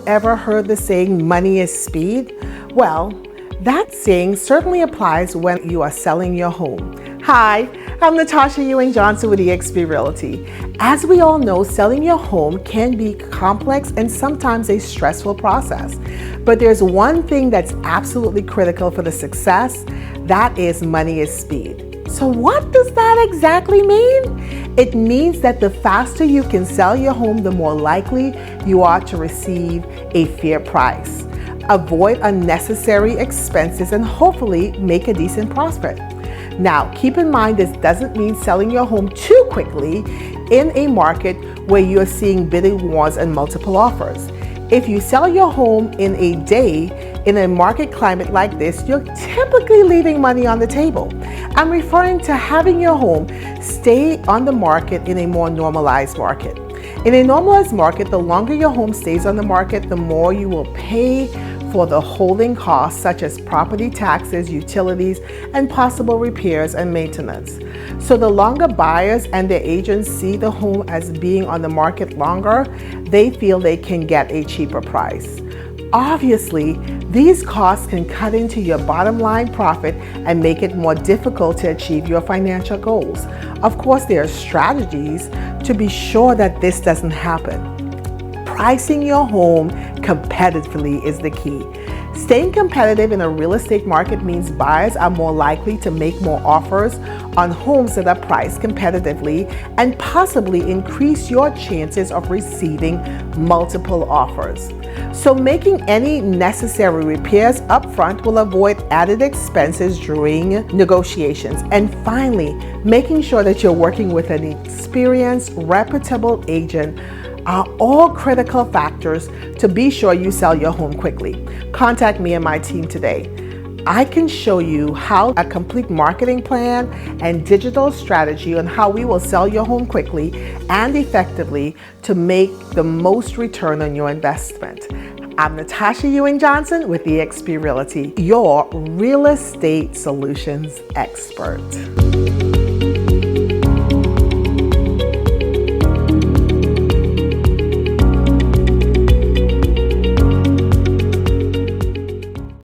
you ever heard the saying, money is speed? Well, that saying certainly applies when you are selling your home. Hi, I'm Natasha Ewing Johnson with eXp Realty. As we all know, selling your home can be complex and sometimes a stressful process. But there's one thing that's absolutely critical for the success, that is money is speed. So what does that exactly mean? It means that the faster you can sell your home, the more likely you are to receive a fair price. Avoid unnecessary expenses and hopefully make a decent profit. Now, keep in mind this doesn't mean selling your home too quickly in a market where you're seeing bidding wars and multiple offers. If you sell your home in a day in a market climate like this, you're typically leaving money on the table. I'm referring to having your home stay on the market in a more normalized market. In a normalized market, the longer your home stays on the market, the more you will pay for the holding costs such as property taxes, utilities, and possible repairs and maintenance. So the longer buyers and their agents see the home as being on the market longer, they feel they can get a cheaper price. Obviously, these costs can cut into your bottom line profit and make it more difficult to achieve your financial goals. Of course, there are strategies to be sure that this doesn't happen. Pricing your home competitively is the key. Staying competitive in a real estate market means buyers are more likely to make more offers on homes that are priced competitively and possibly increase your chances of receiving multiple offers. So making any necessary repairs upfront will avoid added expenses during negotiations. And finally, making sure that you're working with an experienced, reputable agent are all critical factors to be sure you sell your home quickly. Contact me and my team today. I can show you how a complete marketing plan and digital strategy on how we will sell your home quickly and effectively to make the most return on your investment. I'm Natasha Ewing Johnson with eXp Realty, your real estate solutions expert.